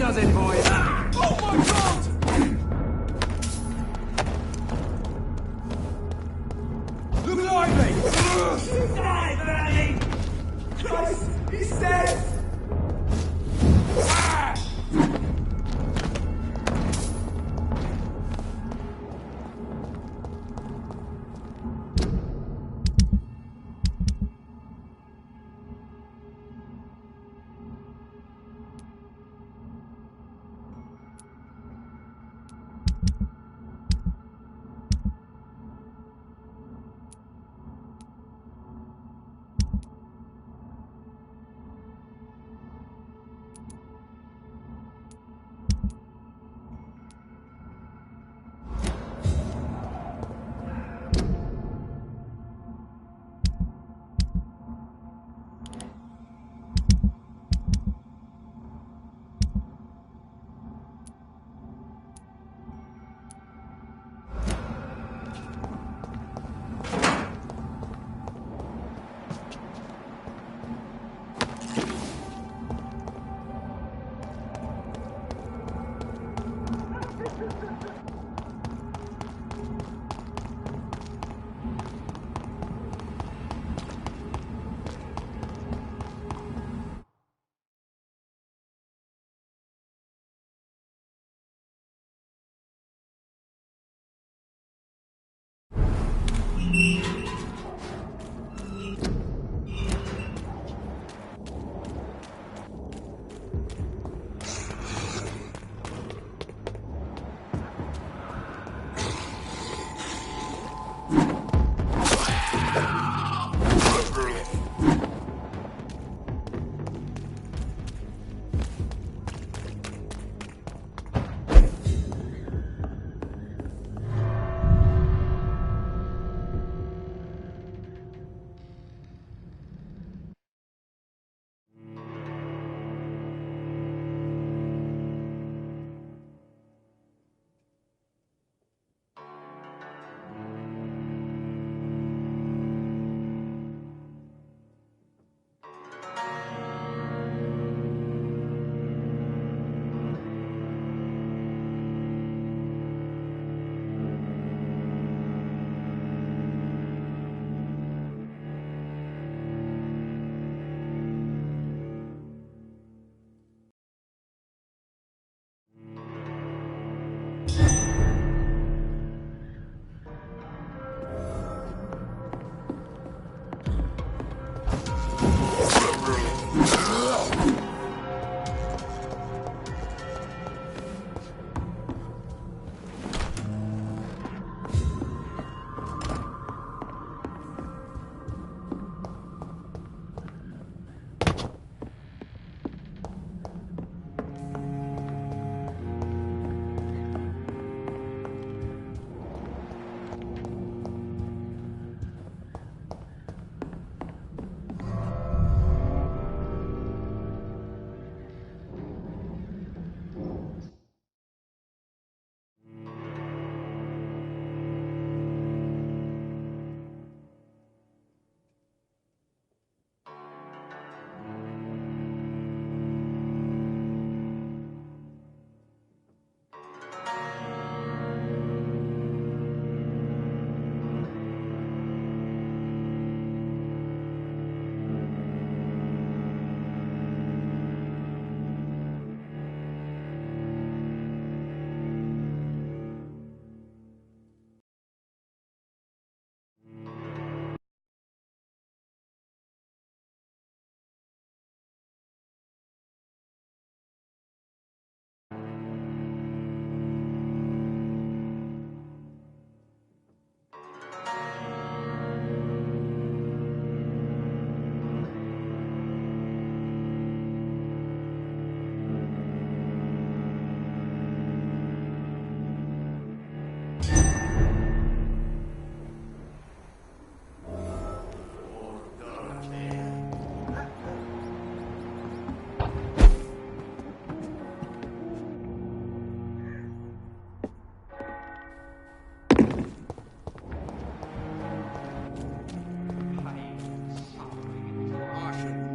does it for you. Oh my God! Look lively! He's alive, Bernie! Christ, he's dead! Ah!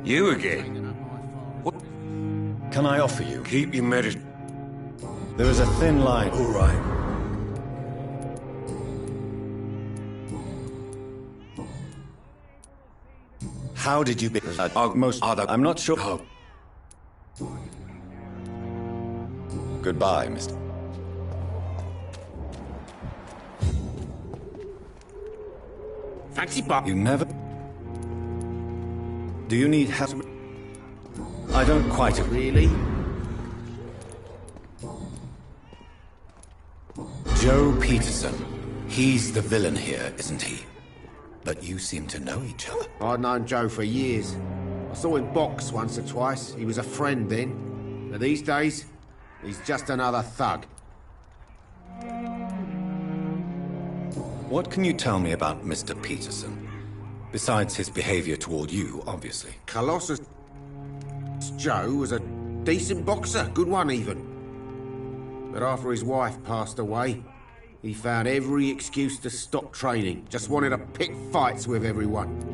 You again? What? Can I offer you? Keep your medicine. There is a thin line. All right. How did you be? I'm not sure. Oh. Goodbye, Mr. Fancy bar. You never... Do you need help? I don't quite agree. Really? Joe Peterson. He's the villain here, isn't he? But you seem to know each other. I'd known Joe for years. I saw him box once or twice. He was a friend then. But these days, he's just another thug. What can you tell me about Mr. Peterson? Besides his behavior toward you, obviously. Colossus Joe was a decent boxer, good one even. But after his wife passed away, he found every excuse to stop training. Just wanted to pick fights with everyone.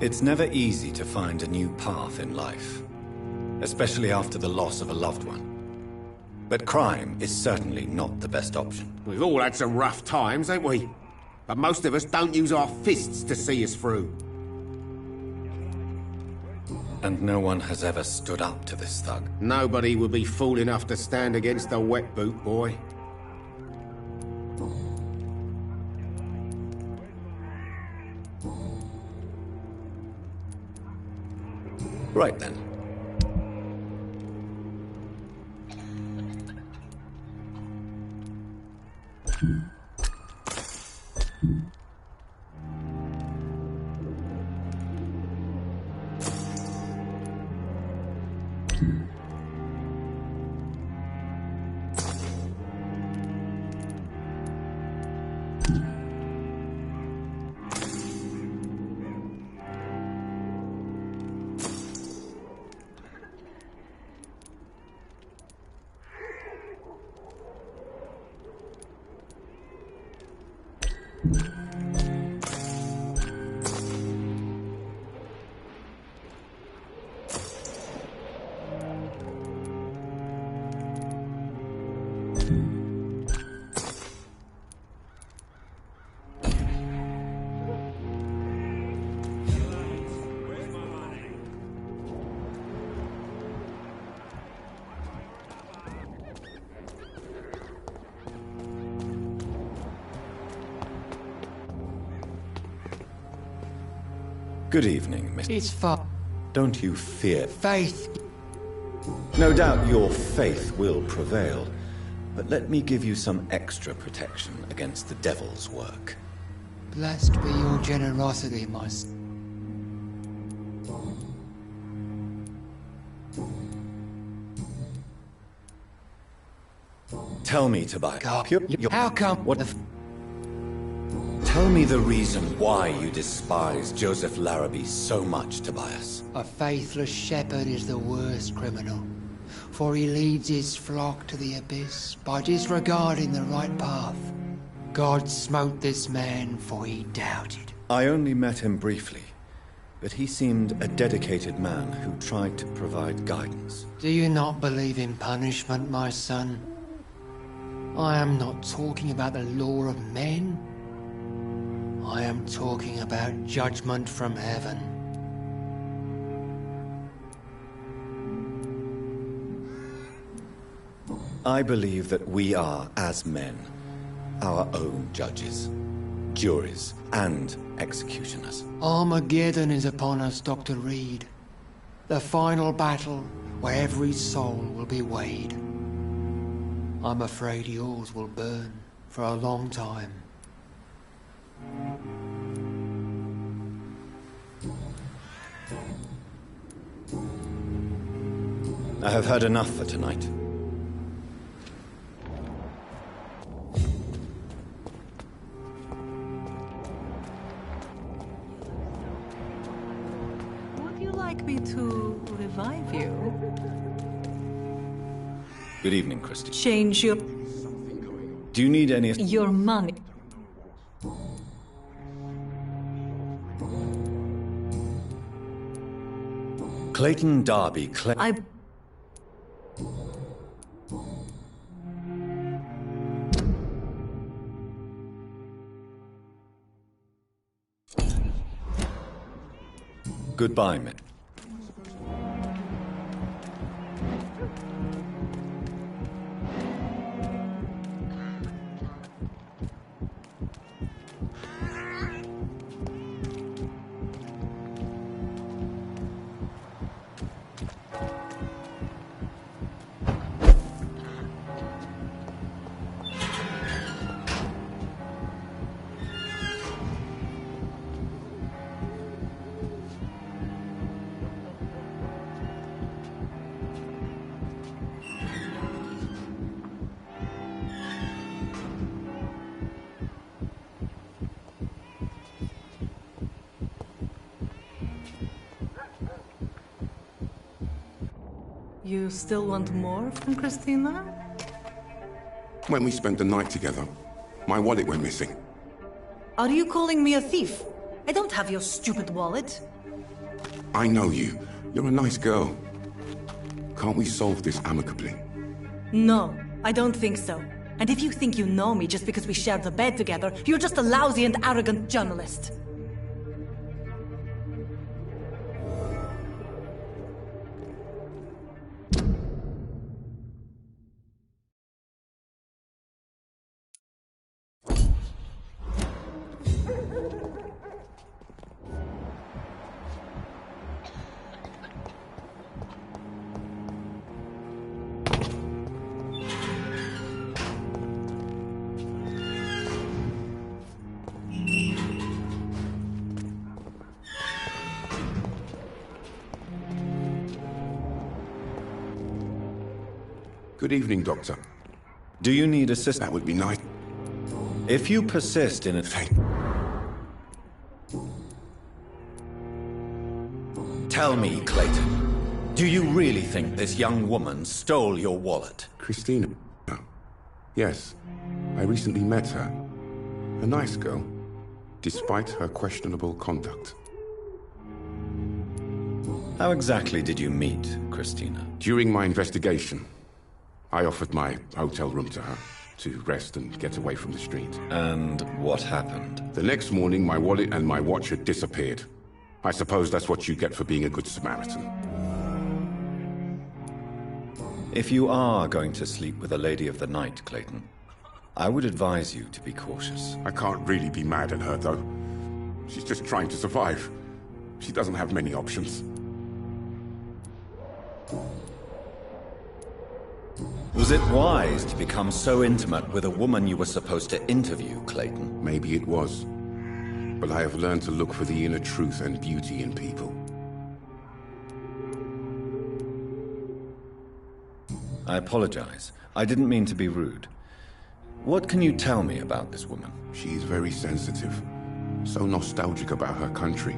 It's never easy to find a new path in life, especially after the loss of a loved one. But crime is certainly not the best option. We've all had some rough times, ain't we? But most of us don't use our fists to see us through. And no one has ever stood up to this thug. Nobody would be fool enough to stand against a wet boot boy. Right then. Good evening, Mr. It's far. Don't you fear. Faith. No doubt your faith will prevail, but let me give you some extra protection against the devil's work. Blessed be your generosity, my son. Tell me, Tobias. God, how come? What? Tell me the reason why you despise Joseph Larrabee so much, Tobias. A faithless shepherd is the worst criminal, for he leads his flock to the abyss by disregarding the right path. God smote this man, for he doubted. I only met him briefly, but he seemed a dedicated man who tried to provide guidance. Do you not believe in punishment, my son? I am not talking about the law of men. I am talking about judgment from heaven. I believe that we are, as men, our own judges, juries, and executioners. Armageddon is upon us, Dr. Reed. The final battle where every soul will be weighed. I'm afraid yours will burn for a long time. I have heard enough for tonight. Would you like me to revive you? Good evening, Christy. Change your Do you need any... money. Clayton Darby Goodbye, man. You still want more from Christina? When we spent the night together, my wallet went missing. Are you calling me a thief? I don't have your stupid wallet. I know you. You're a nice girl. Can't we solve this amicably? No, I don't think so. And if you think you know me just because we shared the bed together, you're just a lousy and arrogant journalist. Good evening, Doctor. Do you need assistance? That would be nice. If you persist in it... Tell me, Clayton, do you really think this young woman stole your wallet? Christina? Yes. I recently met her. A nice girl, despite her questionable conduct. How exactly did you meet Christina? During my investigation, I offered my hotel room to her to rest and get away from the street. And what happened? The next morning, my wallet and my watch had disappeared. I suppose that's what you get for being a good Samaritan. If you are going to sleep with a lady of the night, Clayton, I would advise you to be cautious. I can't really be mad at her, though. She's just trying to survive. She doesn't have many options. Was it wise to become so intimate with a woman you were supposed to interview, Clayton? Maybe it was. But I have learned to look for the inner truth and beauty in people. I apologize. I didn't mean to be rude. What can you tell me about this woman? She is very sensitive. So nostalgic about her country.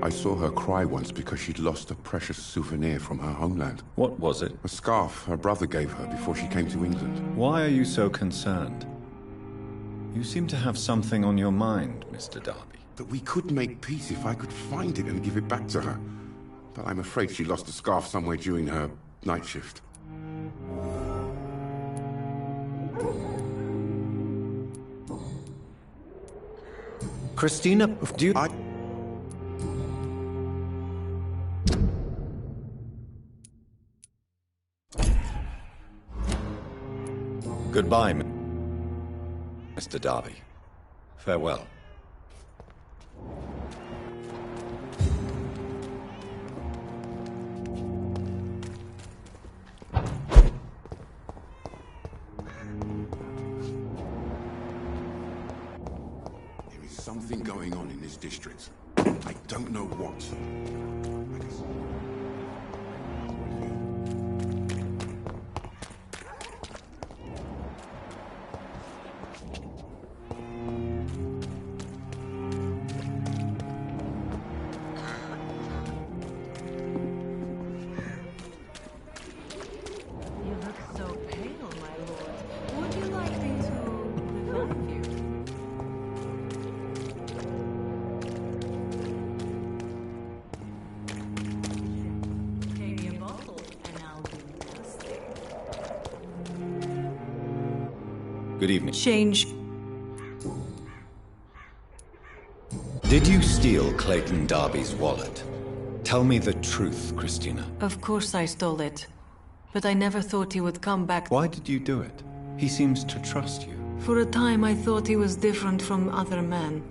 I saw her cry once because she'd lost a precious souvenir from her homeland. What was it? A scarf her brother gave her before she came to England. Why are you so concerned? You seem to have something on your mind, Mr. Darby. That we could make peace if I could find it and give it back to her. But I'm afraid she lost the scarf somewhere during her night shift. Christina, do you... Goodbye, Mr. Darby. Farewell. There is something going on in this district. I don't know what. Good evening. Change. Did you steal Clayton Darby's wallet? Tell me the truth, Christina. Of course I stole it. But I never thought he would come back. Why did you do it? He seems to trust you. For a time I thought he was different from other men.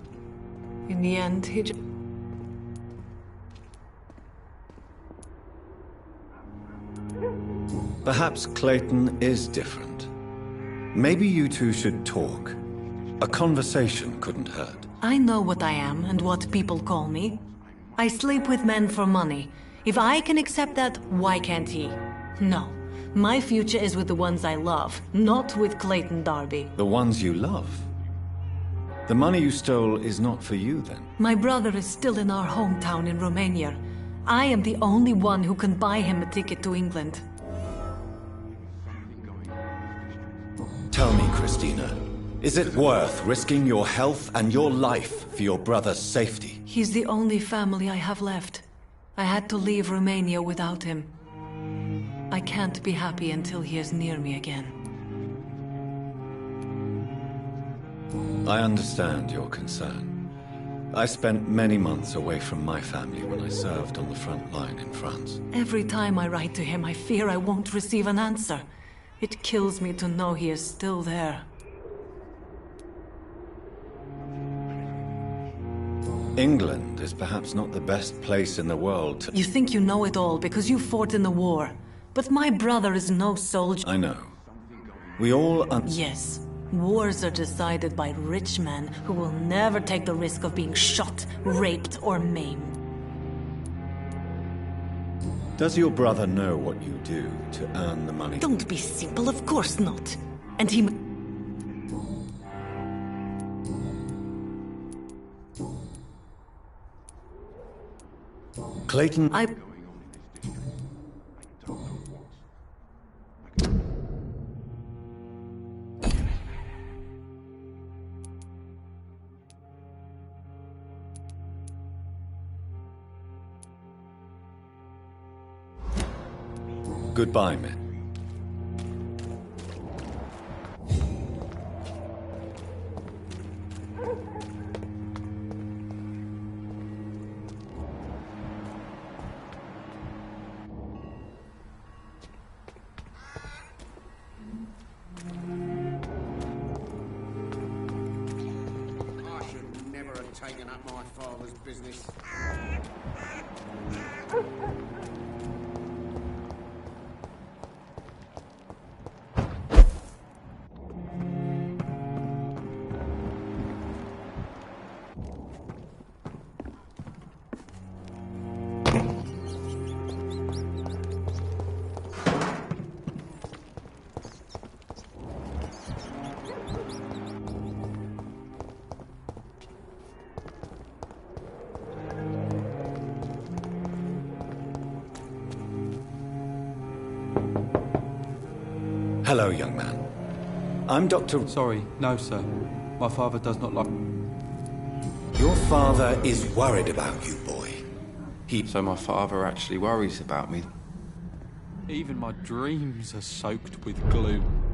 In the end, he just... Perhaps Clayton is different. Maybe you two should talk. A conversation couldn't hurt. I know what I am and what people call me. I sleep with men for money. If I can accept that, why can't he? No. My future is with the ones I love, not with Clayton Darby. The ones you love? The money you stole is not for you, then? My brother is still in our hometown in Romania. I am the only one who can buy him a ticket to England. Tell me, Christina, is it worth risking your health and your life for your brother's safety? He's the only family I have left. I had to leave Romania without him. I can't be happy until he is near me again. I understand your concern. I spent many months away from my family when I served on the front line in France. Every time I write to him, I fear I won't receive an answer. It kills me to know he is still there. England is perhaps not the best place in the world to... You think you know it all because you fought in the war. But my brother is no soldier. I know. We all... Yes. Wars are decided by rich men who will never take the risk of being shot, raped, or maimed. Does your brother know what you do to earn the money? Don't be simple, of course not. And he... Clayton... Goodbye, men. I should never have taken up my father's business. Hello, young man. I'm Dr. Sorry, no, sir. My father does not like... Your father is worried about you, boy. So my father actually worries about me. Even my dreams are soaked with gloom.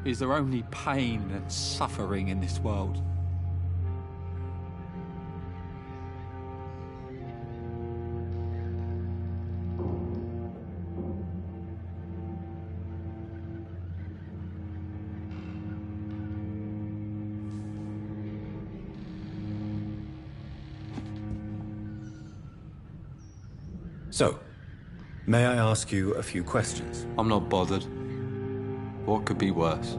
Is there only pain and suffering in this world? So, may I ask you a few questions? I'm not bothered. What could be worse?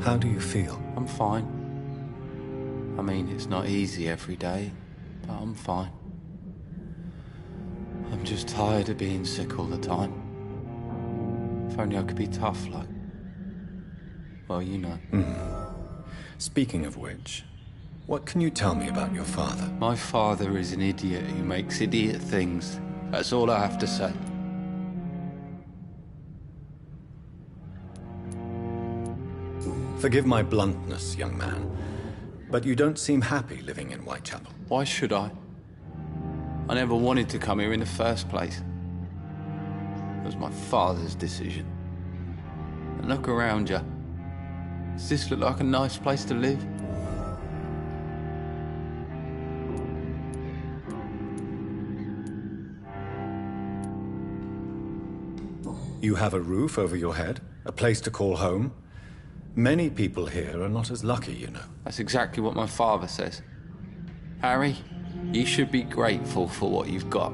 How do you feel? I'm fine. I mean, it's not easy every day, but I'm fine. I'm just tired of being sick all the time. If only I could be tough like... Well, you know. Speaking of which, what can you tell me about your father? My father is an idiot who makes idiot things. That's all I have to say. Forgive my bluntness, young man, but you don't seem happy living in Whitechapel. Why should I? I never wanted to come here in the first place. It was my father's decision. And look around you. Does this look like a nice place to live? You have a roof over your head, a place to call home. Many people here are not as lucky, you know. That's exactly what my father says. Harry, you should be grateful for what you've got.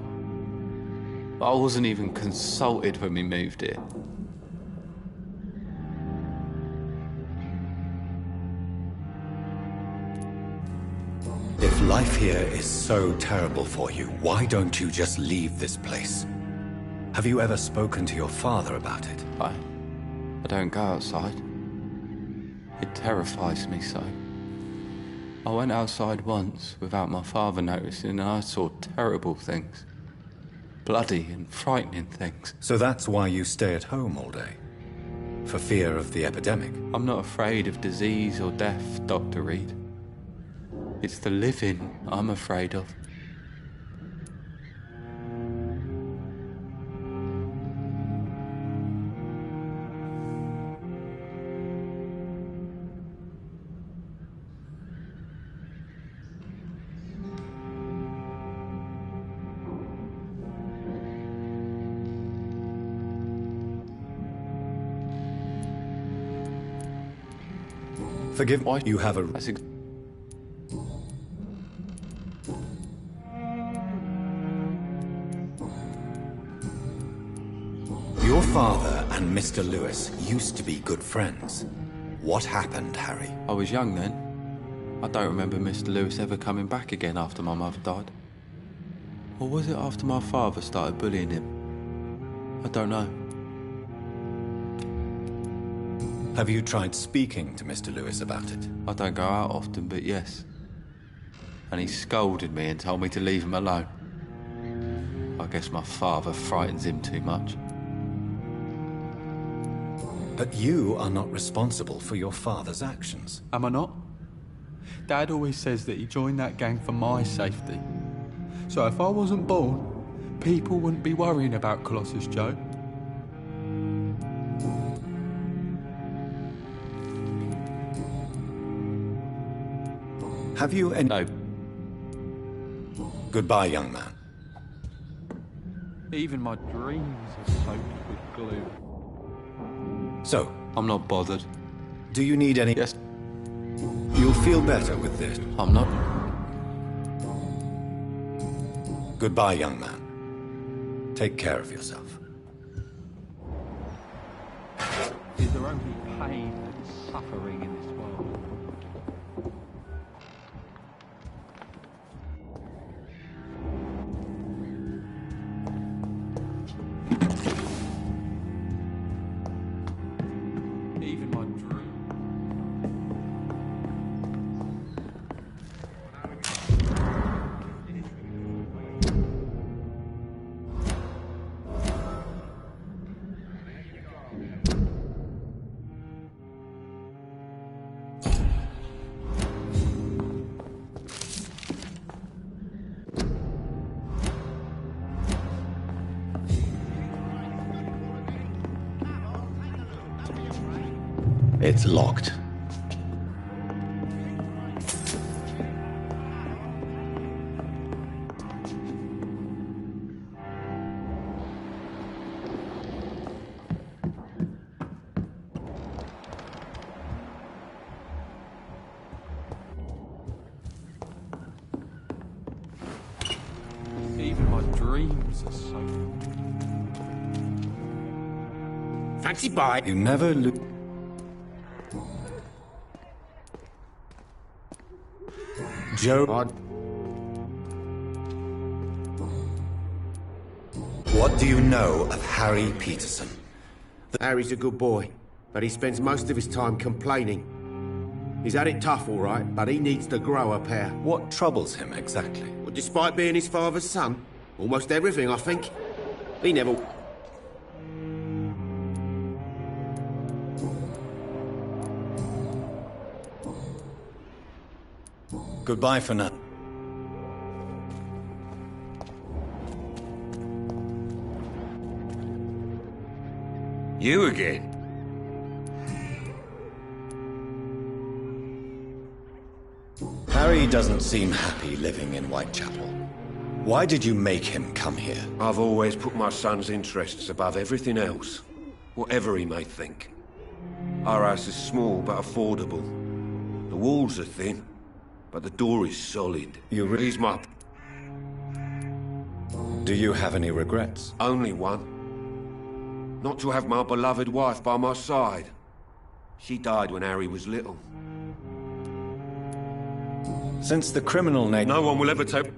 But I wasn't even consulted when we moved here. If life here is so terrible for you, why don't you just leave this place? Have you ever spoken to your father about it? I don't go outside. It terrifies me so. I went outside once without my father noticing and I saw terrible things. Bloody and frightening things. So that's why you stay at home all day? For fear of the epidemic? I'm not afraid of disease or death, Dr. Reed. It's the living I'm afraid of. Forgive why you have a... Your father and Mr. Lewis used to be good friends. What happened, Harry? I was young then. I don't remember Mr. Lewis ever coming back again after my mother died. Or was it after my father started bullying him? I don't know. Have you tried speaking to Mr. Lewis about it? I don't go out often, but yes. And he scolded me and told me to leave him alone. I guess my father frightens him too much. But you are not responsible for your father's actions. Am I not? Dad always says that he joined that gang for my safety. So if I wasn't born, people wouldn't be worrying about Colossus Joe. Have you any... No. Goodbye, young man. Even my dreams are soaked with glue. So, I'm not bothered. do you need any... Yes. You'll feel better with this. I'm not. Goodbye, young man. Take care of yourself. Is there only pain and suffering in this world? Even my dream. It's locked. Even my dreams are soaked. Fancy bye. You never lose... Joe... What do you know of Harry Peterson? Harry's a good boy, but he spends most of his time complaining. He's had it tough, all right, but he needs to grow a pair. What troubles him exactly? Well, despite being his father's son, almost everything, I think. He never... Goodbye for now. You again? Harry doesn't seem happy living in Whitechapel. Why did you make him come here? I've always put my son's interests above everything else, whatever he may think. Our house is small but affordable. The walls are thin, but the door is solid. He's my... Do you have any regrets? only one. Not to have my beloved wife by my side. She died when Harry was little. Since the criminal nature... No one will ever take...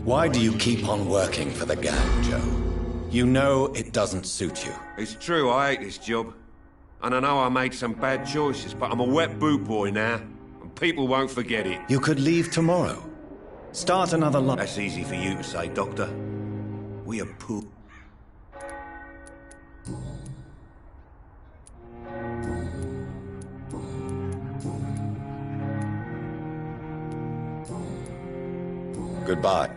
Why do you keep on working for the gang, Joe? You know it doesn't suit you. It's true, I hate this job. And I know I made some bad choices, but I'm a wet boot boy now, and people won't forget it. You could leave tomorrow. Start another life. That's easy for you to say, Doctor. We are poor. Goodbye.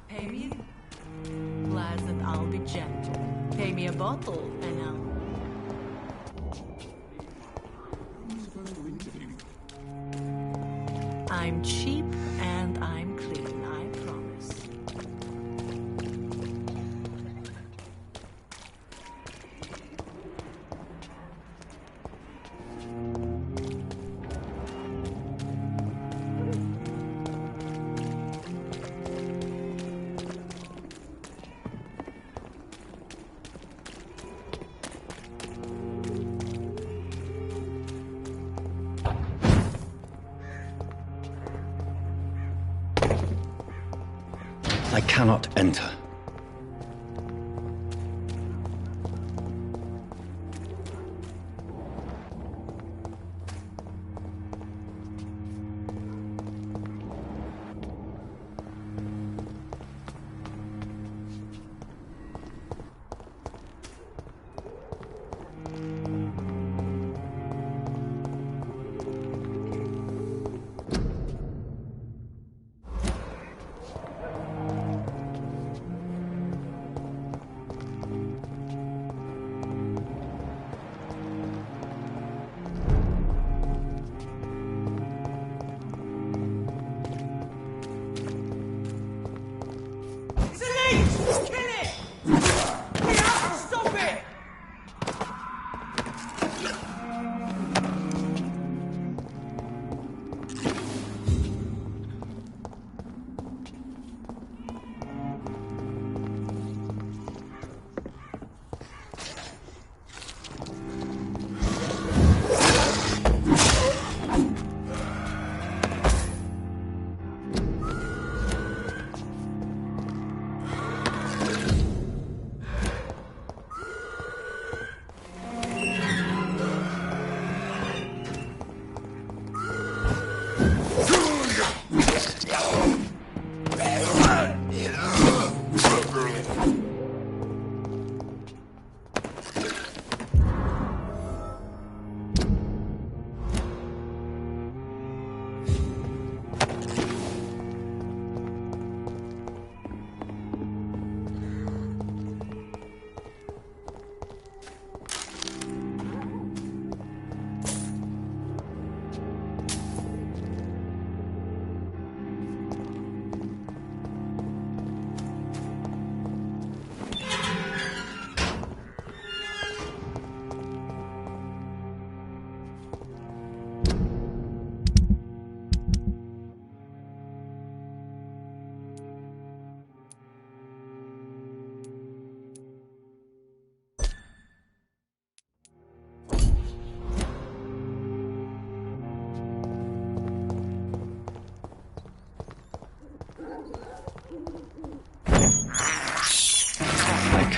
Pay me a glass and I'll be gentle. Pay me a bottle and I'm cheap and I'm clean, I promise. I cannot enter.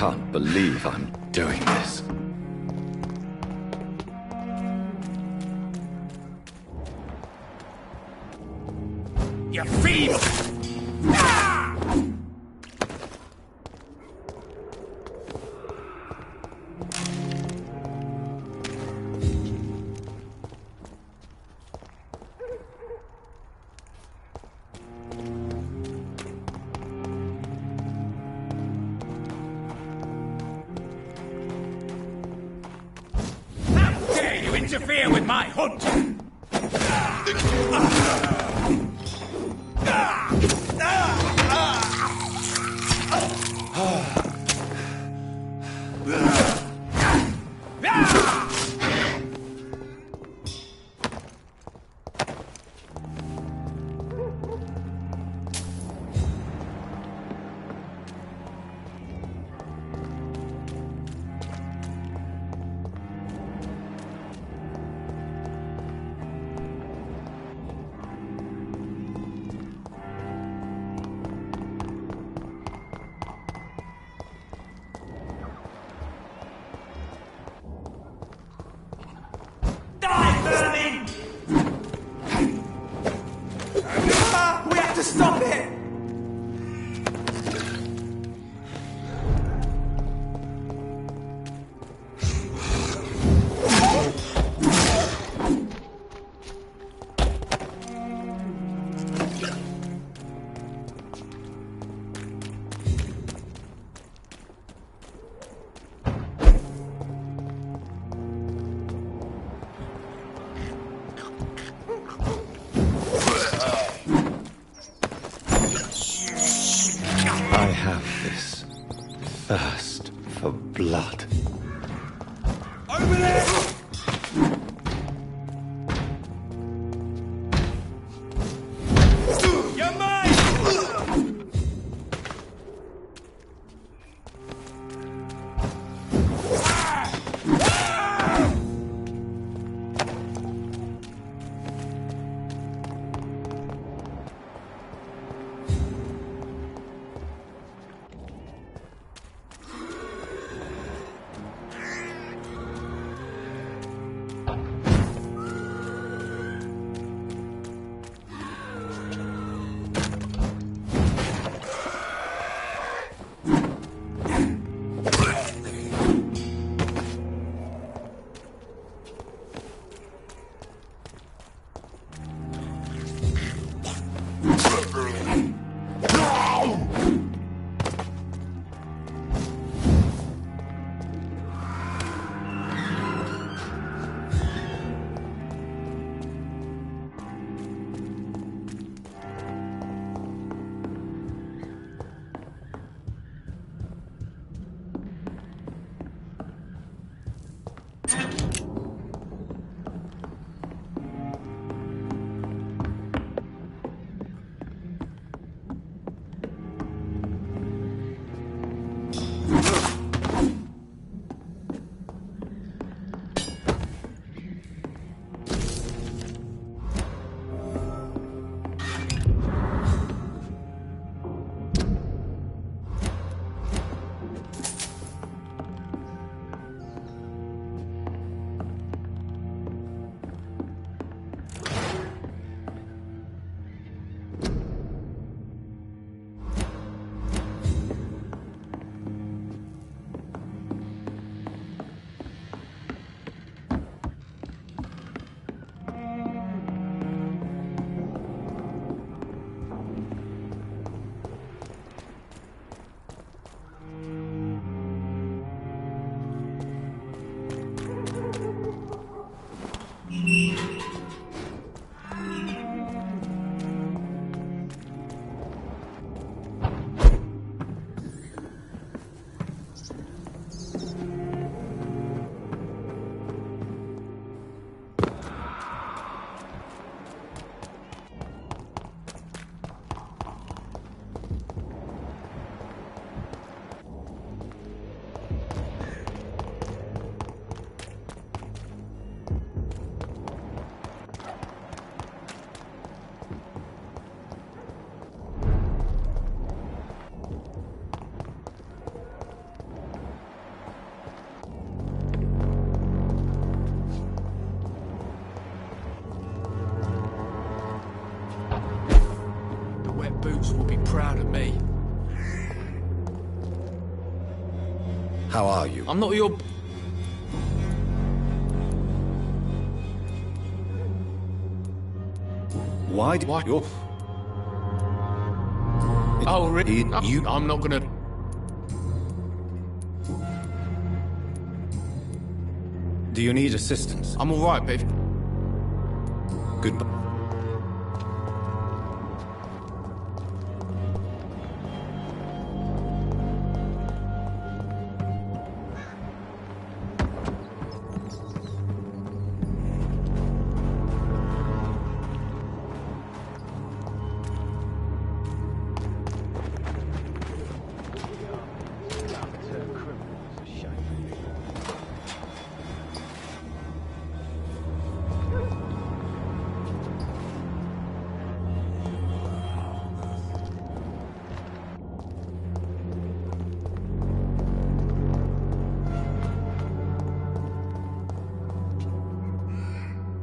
can't believe I'm doing this. You feeble! How dare you interfere with my hunt! Die, vermin! We have to stop it! I have this thirst for blood. Open it! You're mine! boots will be proud of me. How are you? I'm not your... Why do you... Oh, really? You... I'm not gonna... Do you need assistance? I'm alright, babe. Goodbye.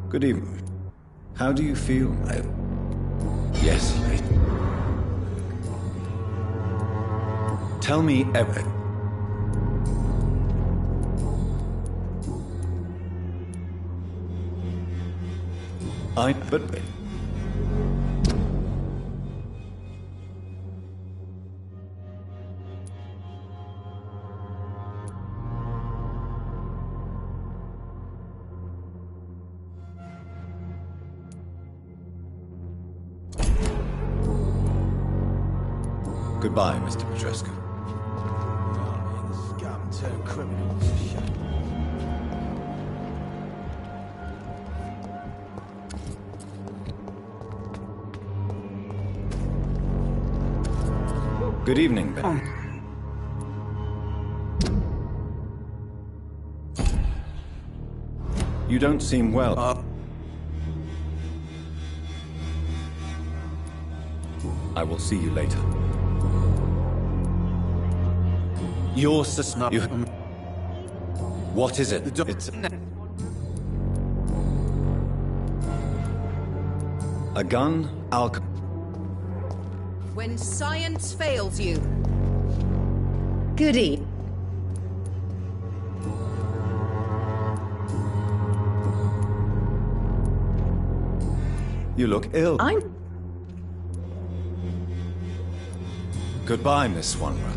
Good evening. How do you feel? Yes. Tell me everything. But... Goodbye, Mr. Petrescu. Scum turned criminal. It's a shame. Good evening, Ben. You don't seem well. I will see you later. Your sister. What is it? It's a gun, alcohol. When science fails you. Goody. You look ill. I'm... Goodbye, Miss Wanderer.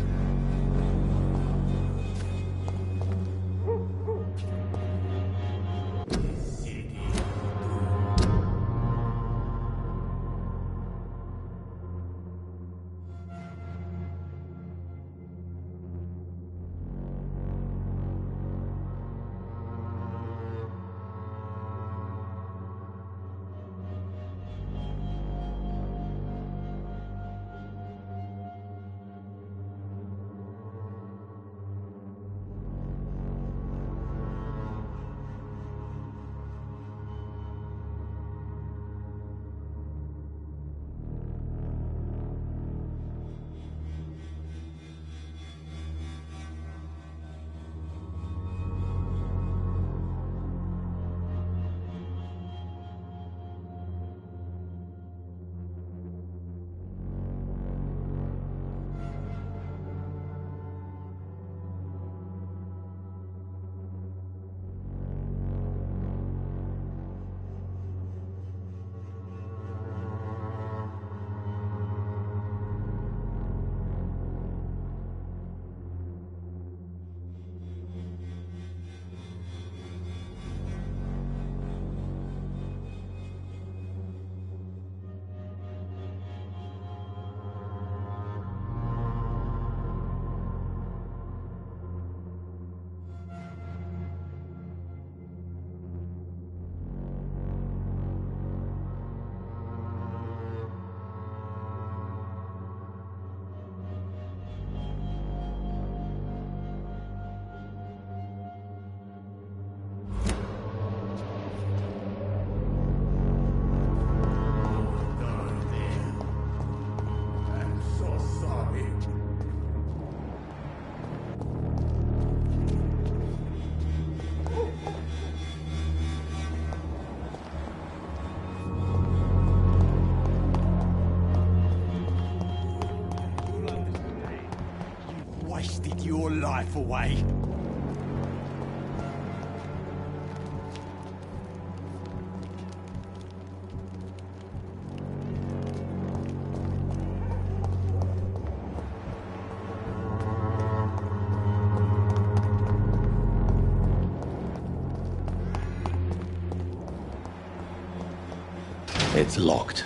life away. It's locked.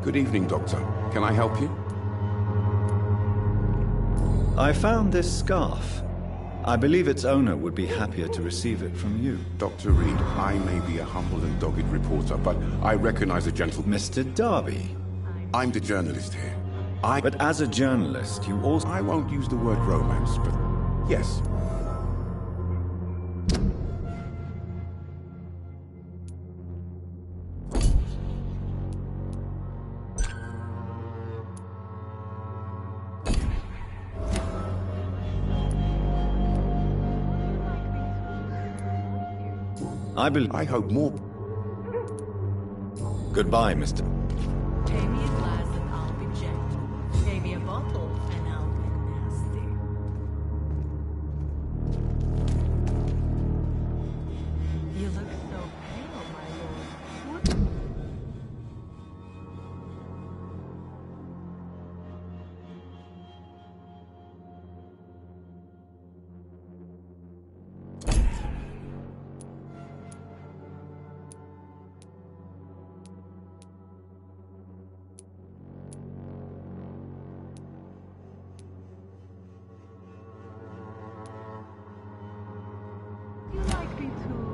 Good evening, Doctor. Can I help you? I found this scarf. I believe its owner would be happier to receive it from you. Dr. Reed, I may be a humble and dogged reporter, but I recognize a gentleman. Mr. Darby. I'm the journalist here. But as a journalist, you also... I won't use the word romance, but yes. I hope more... Goodbye, Mr. Pay me a glass and I'll be gentle. Pay me a bottle and I'll be nasty. You look so pale, my lord. What? You like me too.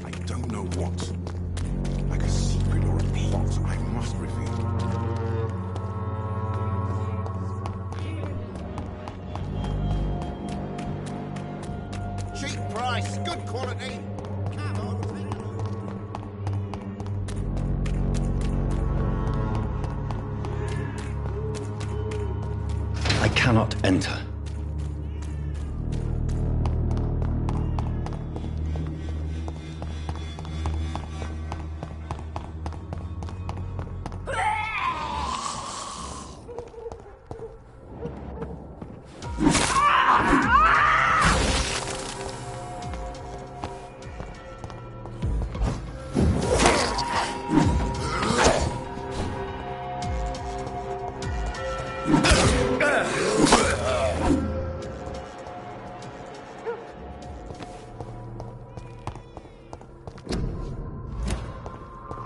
I don't know what. Like a secret or a plot I must reveal. Cheap price, good quality. Come on, take it. cannot enter.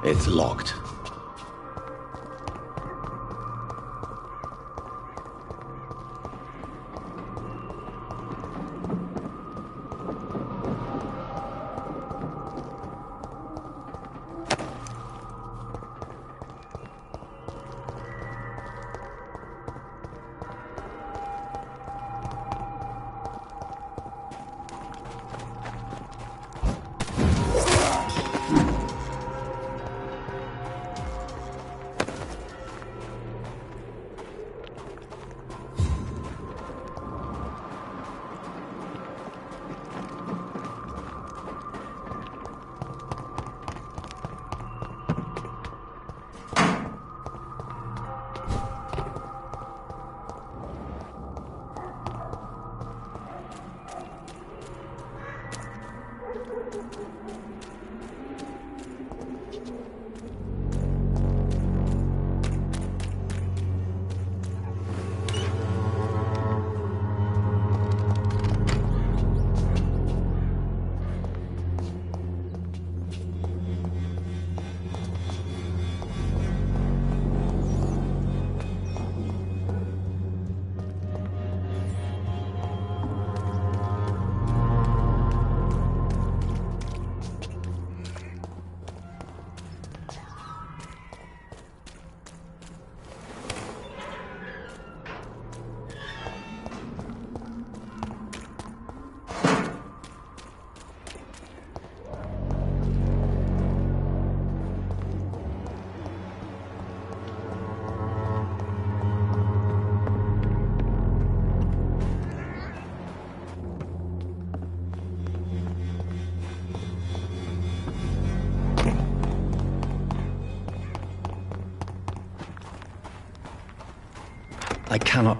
It's locked. I cannot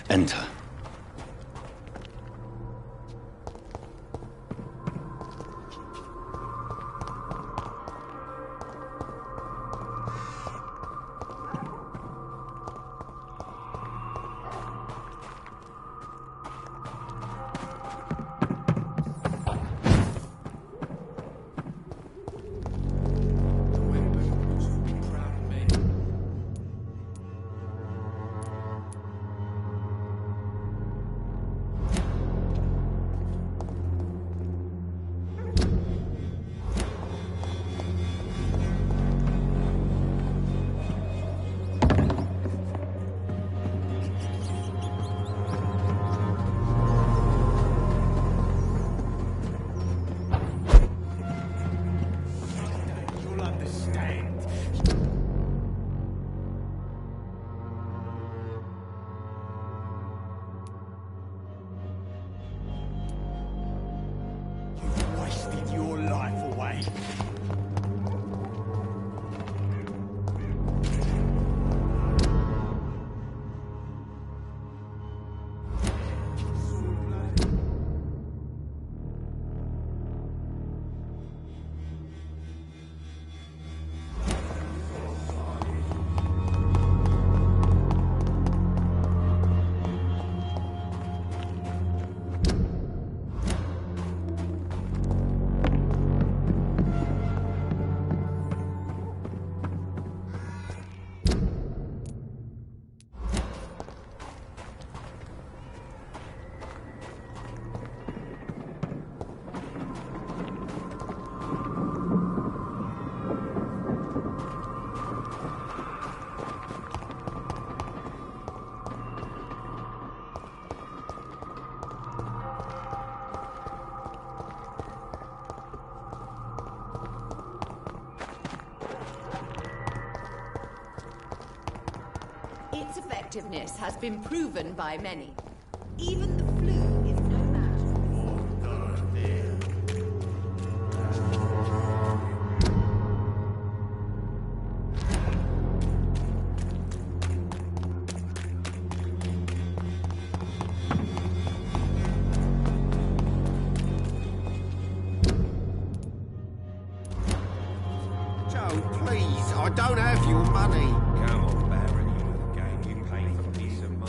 enter. Its effectiveness has been proven by many. Even the flu is no match. Joe, please, I don't have your money. Come on, Baron, you know the game. You pay for peace of mind.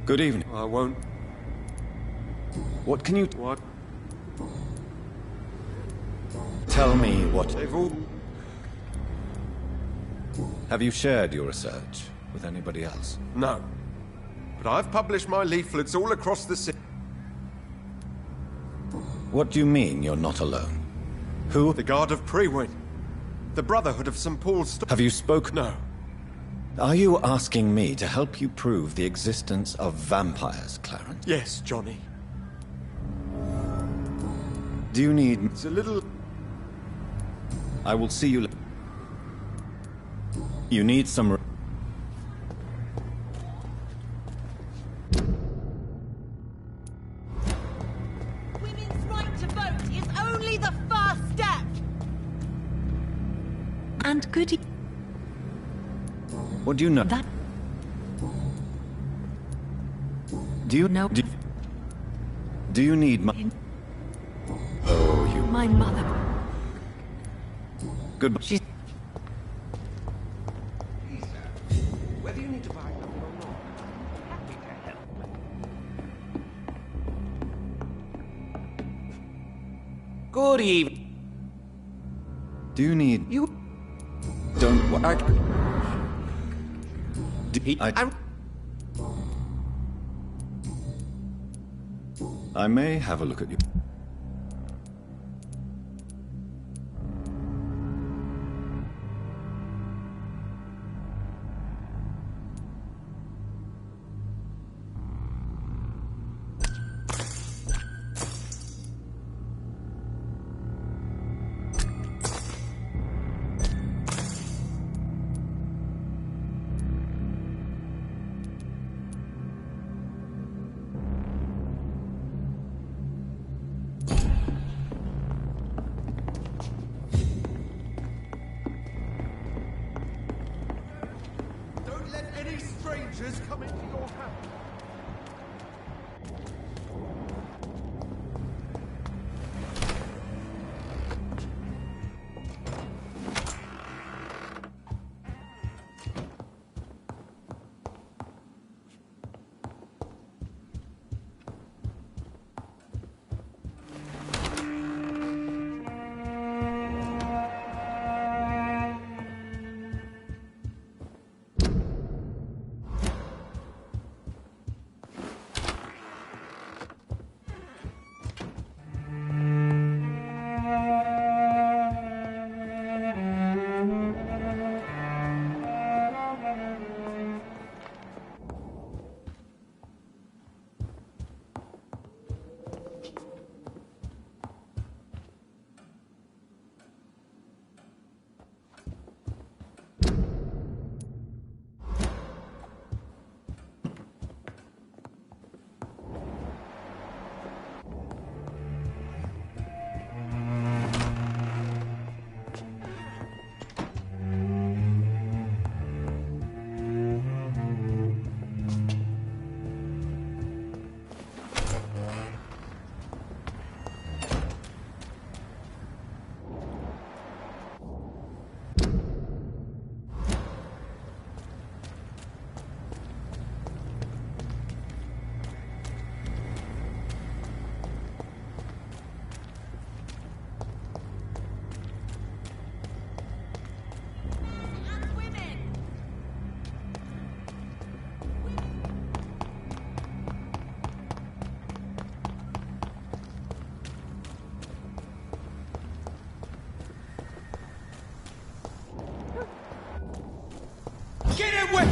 Good evening. I won't. What can you... What? Tell me what... They've all... Have you shared your research with anybody else? No. But I've published my leaflets all across the city. What do you mean you're not alone? Who... The Guard of Prewin. The Brotherhood of St. Paul's... Have you spoken? No. Are you asking me to help you prove the existence of vampires, Clarence? Yes, Johnny. Do you need... It's a little... I will see you... You need some... Women's right to vote is only the first step. And could he... What do you know? That... Do you... No. Do you need my... Oh, you... My mother... Goodbye. She's... Whether you need to buy nothing or not, happy to help. Good evening. Do you need... You... Don't... I may have a look at you. Come into your house.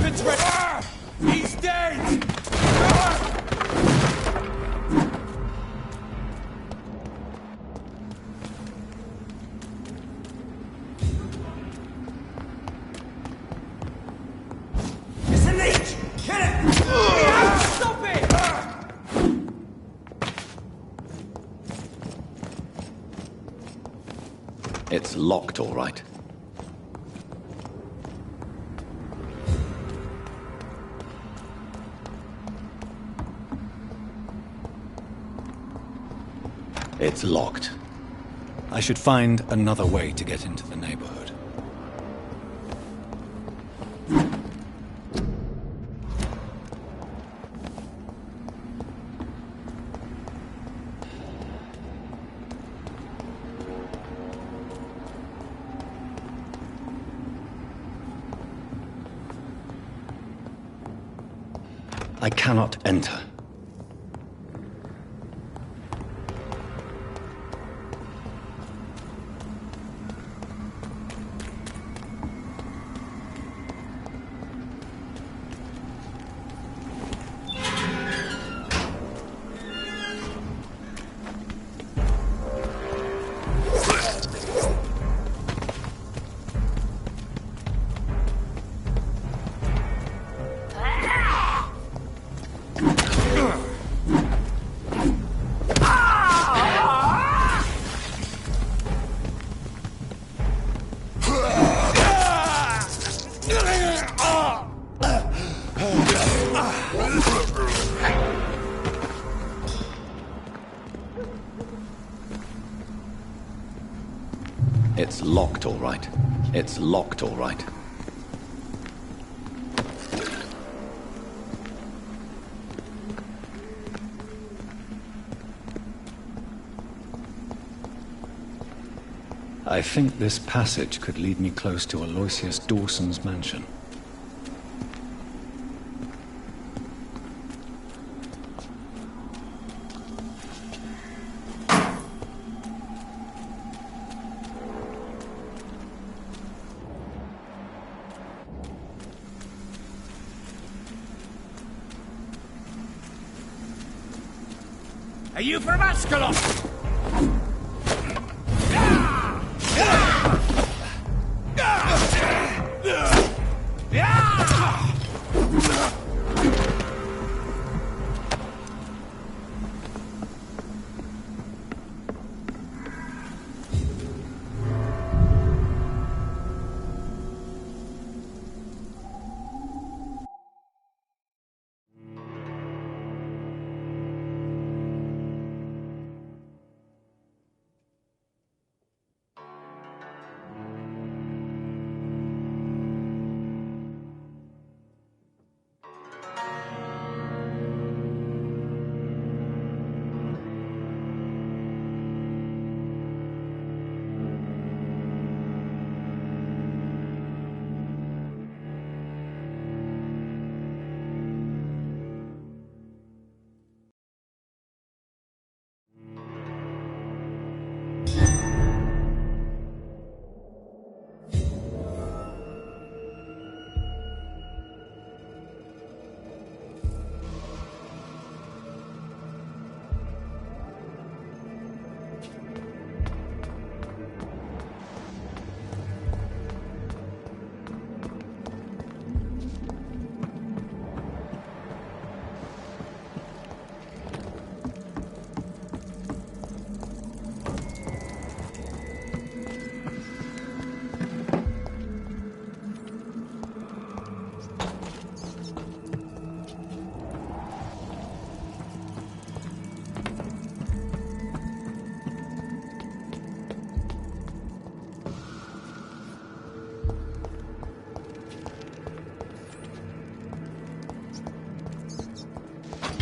infantry! He's dead! It's a leech! Kill it! Stop it! It's locked, all right. It's locked. I should find another way to get into the neighborhood. I cannot enter. It's locked, all right. It's locked, all right. I think this passage could lead me close to Aloysius Dawson's mansion. Are you from Ascalon?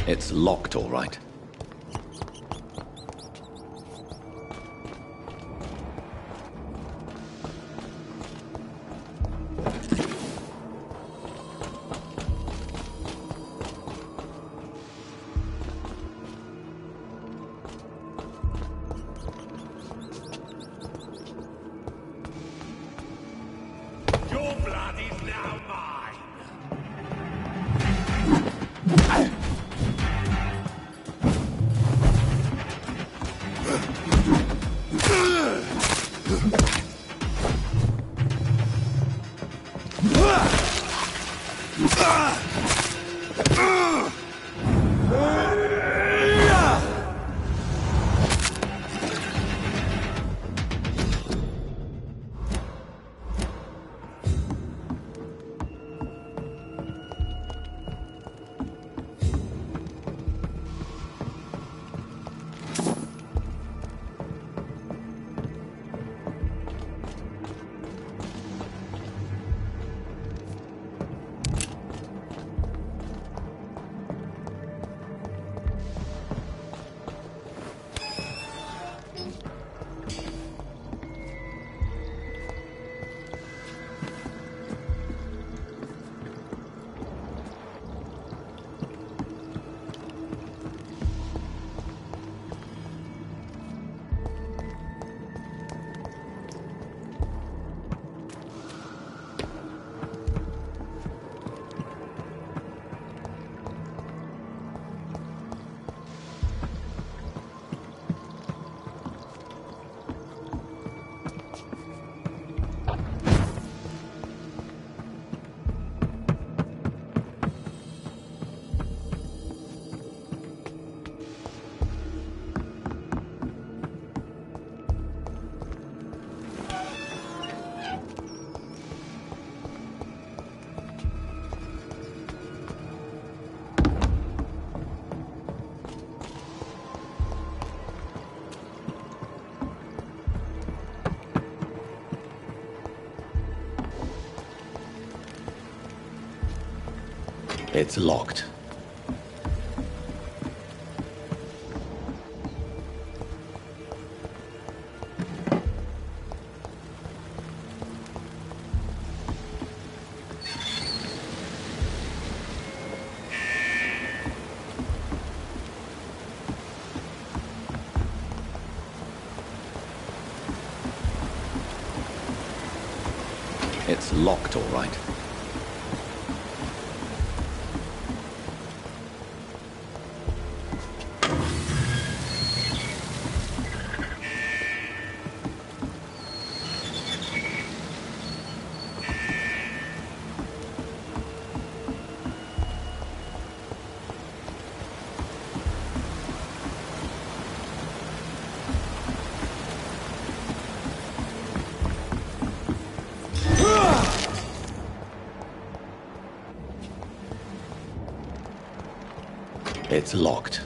It's locked, all right. Your blood is now mine. It's locked. It's locked, all right. It's locked.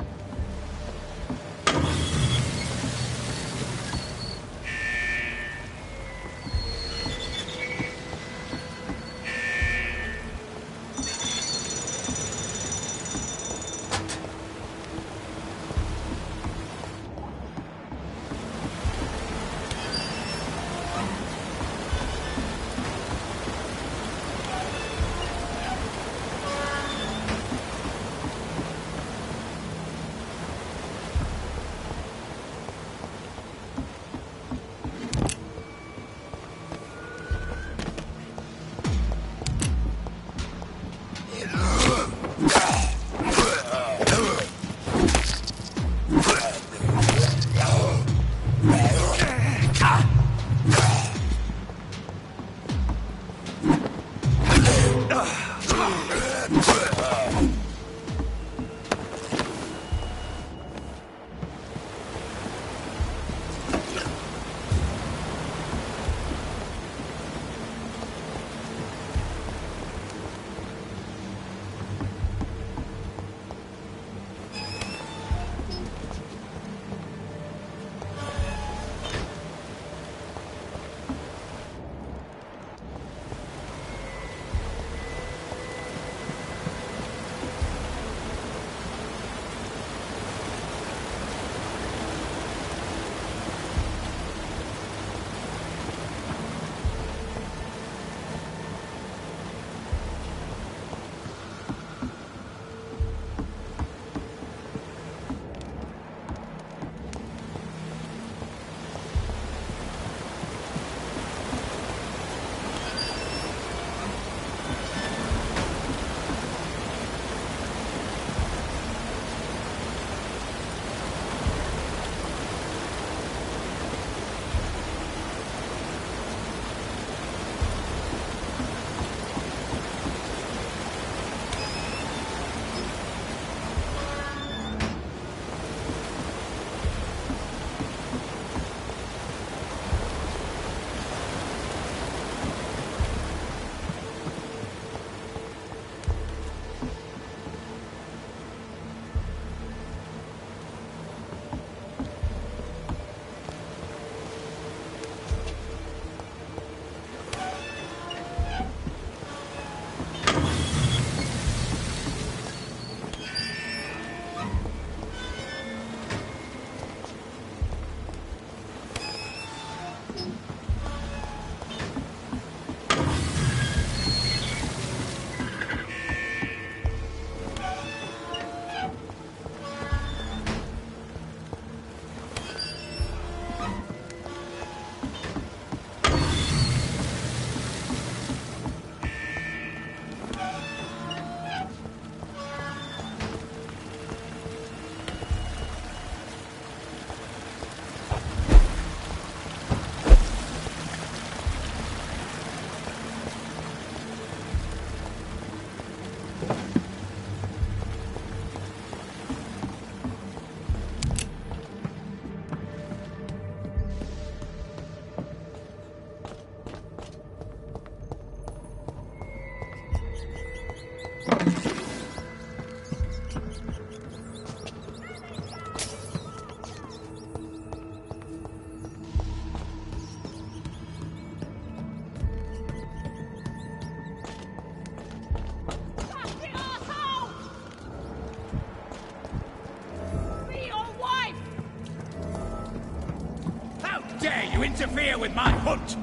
you interfere with my hunt!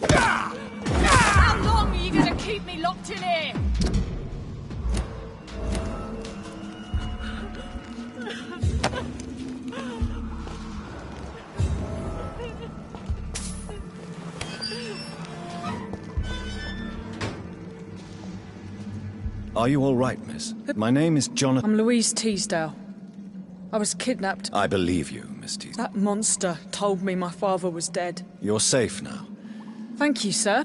How long are you gonna keep me locked in here? Are you all right, miss? My name is Jonathan. I'm Louise Teasdale. I was kidnapped. I believe you, Miss Teasdale. That monster told me my father was dead. You're safe now. Thank you, sir.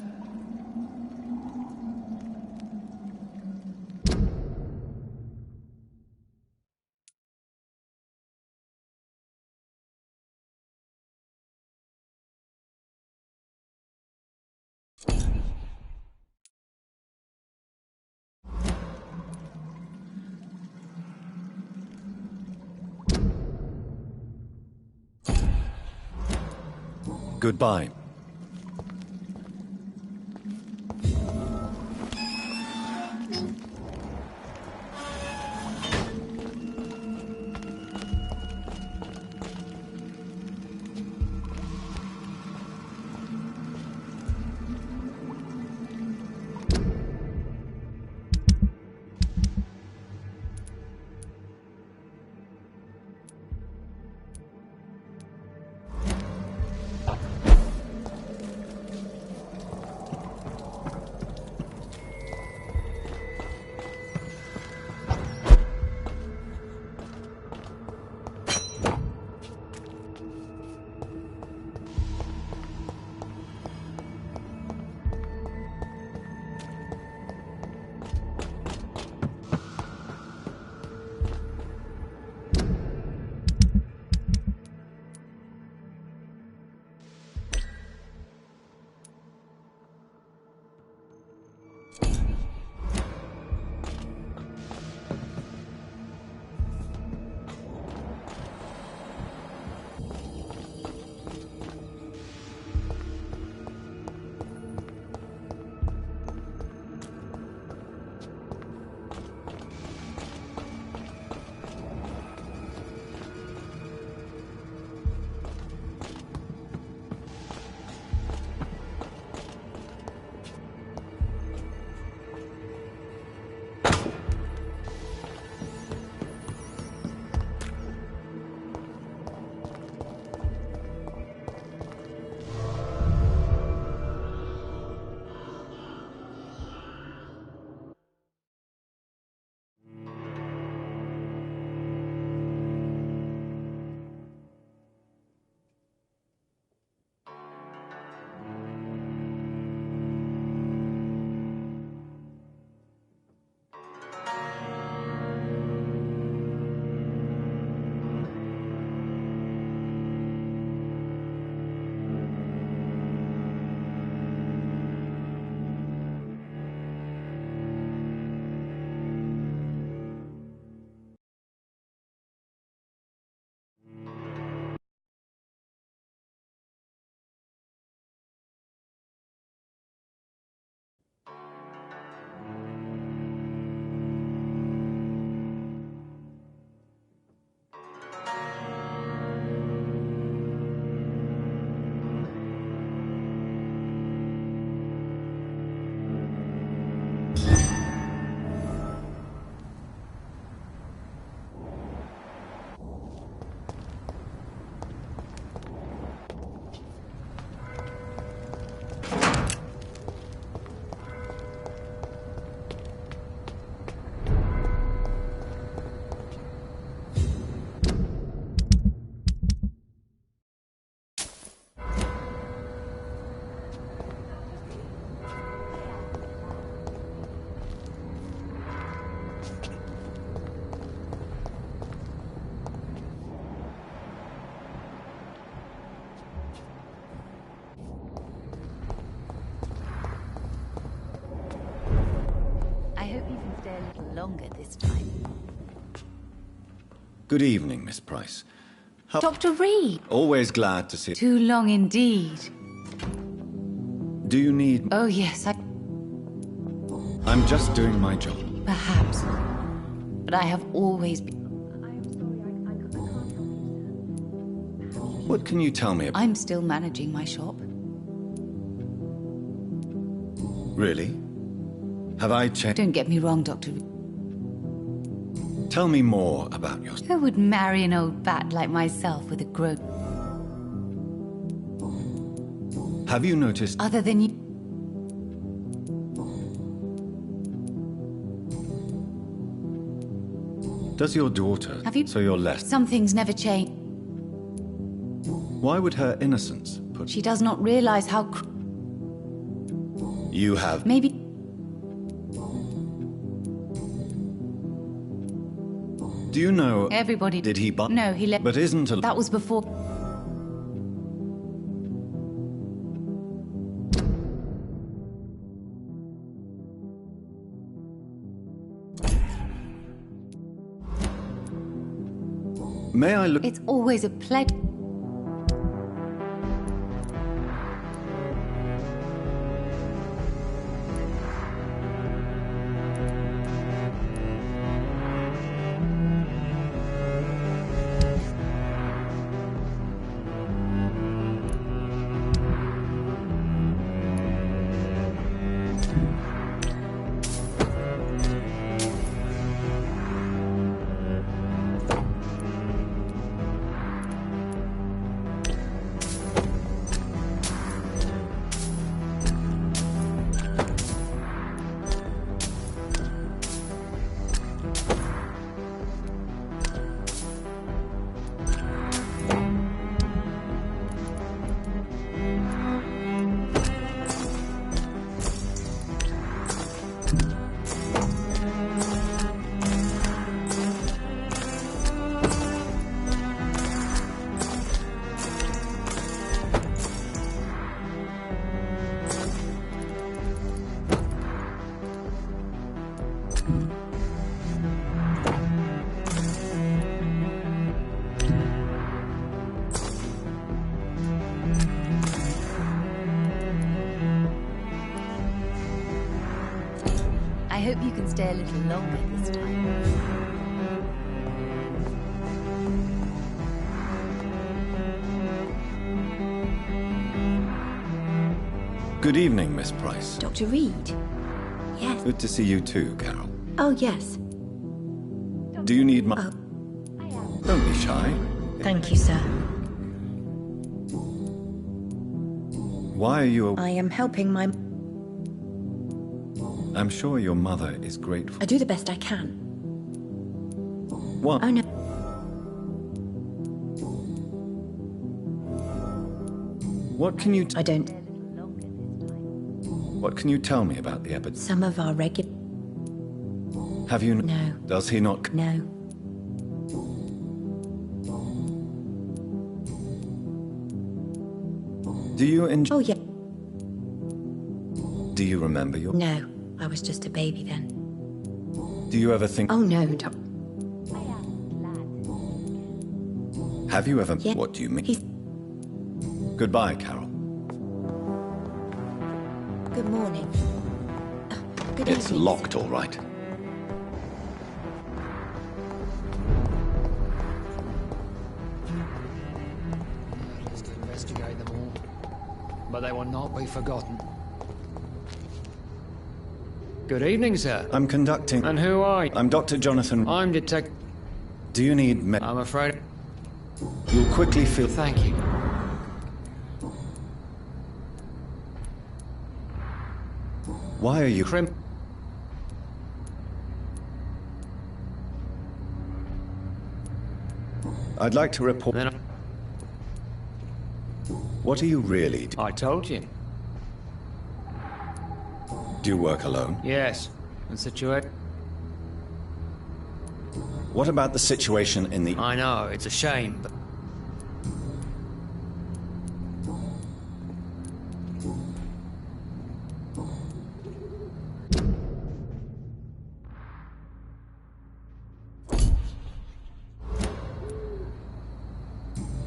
Goodbye. Longer this time. Good evening, Miss Price. Dr. Reed! Always glad to see... Too long indeed. Do you need... Oh, yes, I'm just doing my job. Perhaps. But I have always been... What can you tell me about... I'm still managing my shop. Really? Have I changed? Don't get me wrong, Dr. Tell me more about yourself. Who would marry an old bat like myself with a grown... Have you noticed... Other than you... Does your daughter... Have you... So you're less... Some things never change. Why would her innocence put... She does not realize how... You have... Maybe... Do you know... Everybody... Did he but... No, he left... But isn't a... That was before... May I look... It's always a pleasure. I hope you can stay a little longer this time. Good evening, Miss Price. Dr. Reed? Yes. Good to see you too, Carol. Oh, yes. Do you need my... Oh. Don't be shy. Thank you, sir. Why are you... I am helping my... I'm sure your mother is grateful. I do the best I can. What? Oh, no. What can you... I don't... What can you tell me about the epidemic? Some of our regular... Have you... No. Does he not... No. Do you enjoy... Oh, yeah. Do you remember your... No. I was just a baby then. Do you ever think... Oh, no, Doc. Have you ever... Yeah. What do you mean? He's... Goodbye, Carol. Good morning. Good It's evening. locked, all right. Let's to investigate them all. But they will not be forgotten. Good evening, sir. I'm conducting... And who are you? I'm Dr. Jonathan... I'm Detective... Do you need I'm afraid... You'll quickly feel... Thank you. Why are you... I'd like to report... What are you really doing? I told you. Do you work alone? Yes. And situation... What about the situation in the... I know, it's a shame, but...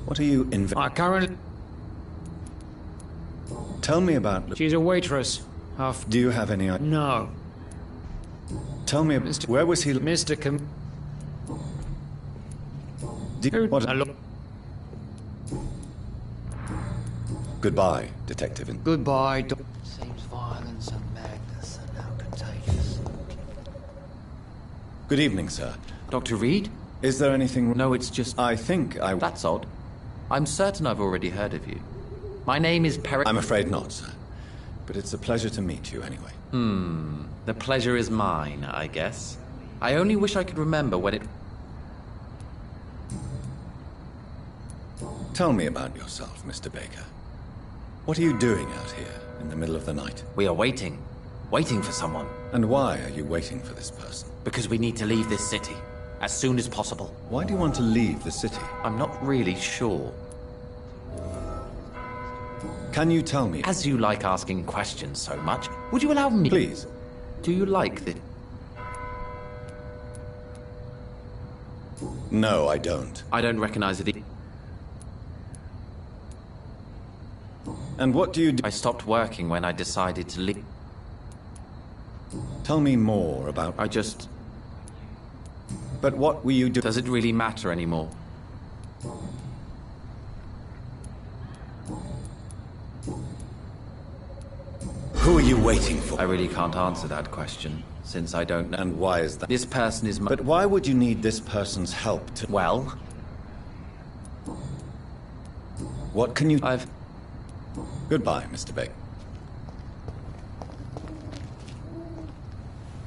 What are you I currently... Tell me about... She's a waitress. Half... Do you have any... No. Tell me about... Where was he... Mr. What... Goodbye, Detective. Goodbye, Seems violence and madness are now contagious. Good evening, sir. Dr. Reed? Is there anything... No, it's just... That's odd. I'm certain I've already heard of you. My name is Perry... I'm afraid not, sir. But it's a pleasure to meet you anyway. The pleasure is mine, I guess. I only wish I could remember when it... Tell me about yourself, Mr. Baker. What are you doing out here in the middle of the night? We are waiting. Waiting for someone. And why are you waiting for this person? Because we need to leave this city. As soon as possible. Why do you want to leave the city? I'm not really sure. Can you tell me? As you like asking questions so much, would you allow me... Please. Do you like this? No, I don't. I don't recognize it. And what do you do? I stopped working when I decided to leave. Tell me more about... I just... But what were you doing? Does it really matter anymore? Who are you waiting for? I really can't answer that question, since I don't know. And why is that? This person is my... But why would you need this person's help to... Well... What can you... Goodbye, Mr. Baker.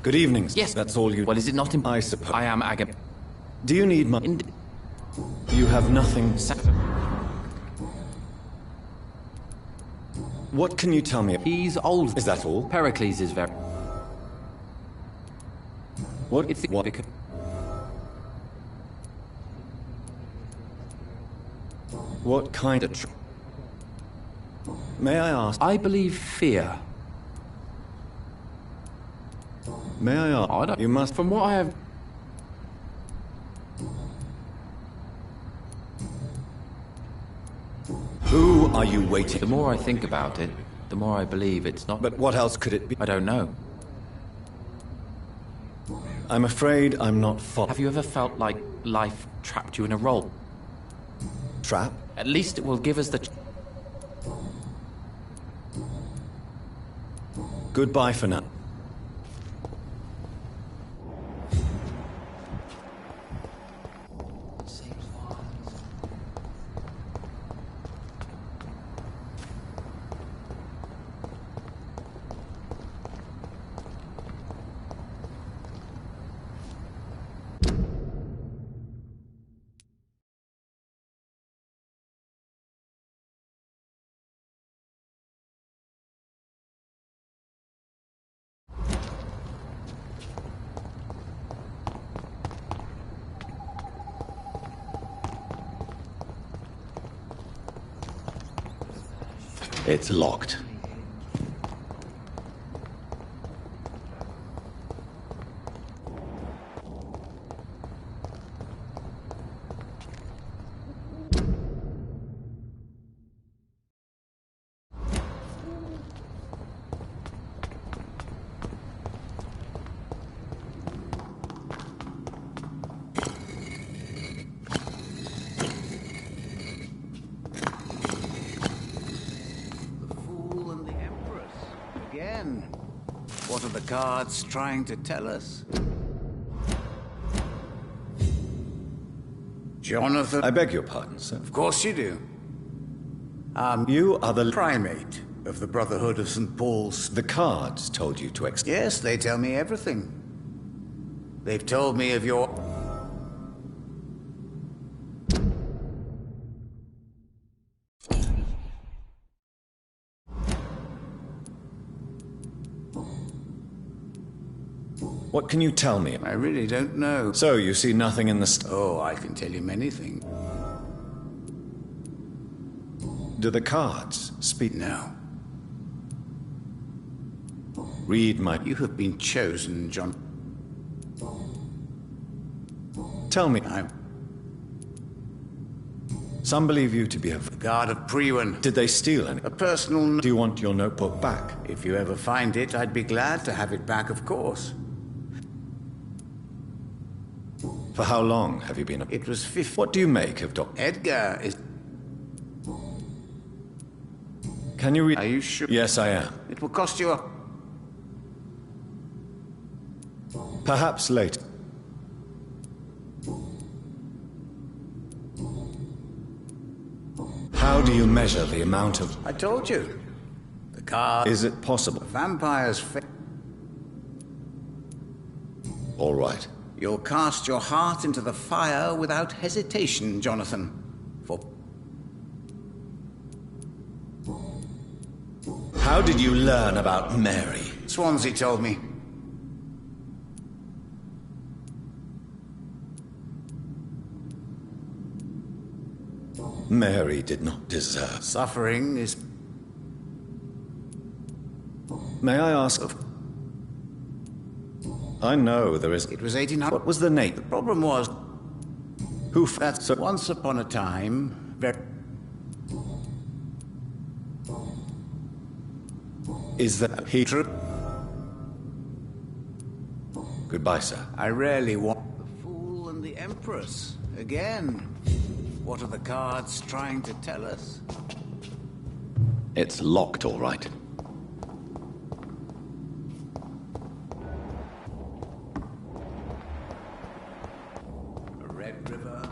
Good evening, sir. Yes. That's all you... Well, is it not I suppose. I am Agam... Do you need my... You have nothing... What can you tell me? He's old. Is that all? Pericles is very... What? It's... What? What kind of... May I ask? I believe fear. May I ask? I don't... You must... From what I have... Who are you waiting? The more I think about it, the more I believe it's not... But what else could it be? I don't know. I'm afraid I'm not following. Have you ever felt like life trapped you in a role? Trap? At least it will give us the... Goodbye for now. It's locked. What are the guards trying to tell us? Jonathan... I beg your pardon, sir. Of course you do. You are the... primate of the Brotherhood of St. Paul's. The cards told you to Yes, they tell me everything. They've told me of your... What can you tell me? I really don't know. So, you see nothing in the... Oh, I can tell you many things. Do the cards speak? No. Read my... You have been chosen, John. Tell me. Some believe you to be a... The Guard of Priwen. Did they steal any? A personal... Do you want your notebook back? If you ever find it, I'd be glad to have it back, of course. For how long have you been... It was 50... What do you make of Dr... Edgar is... Can you read? Are you sure? Yes, I am. It will cost you a... Perhaps later. How do you measure the amount of... I told you. The card... Is it possible? The vampire's All right. You'll cast your heart into the fire without hesitation, Jonathan. For... How did you learn about Mary? Swansea told me. Mary did not deserve... Suffering is... May I ask... I know there is... It was 1800... What was the name? The problem was... Who... That's so once upon a time... Very... Is that he... True. Goodbye, sir. I rarely want... The Fool and the Empress. Again. What are the cards trying to tell us? It's locked, all right. A red river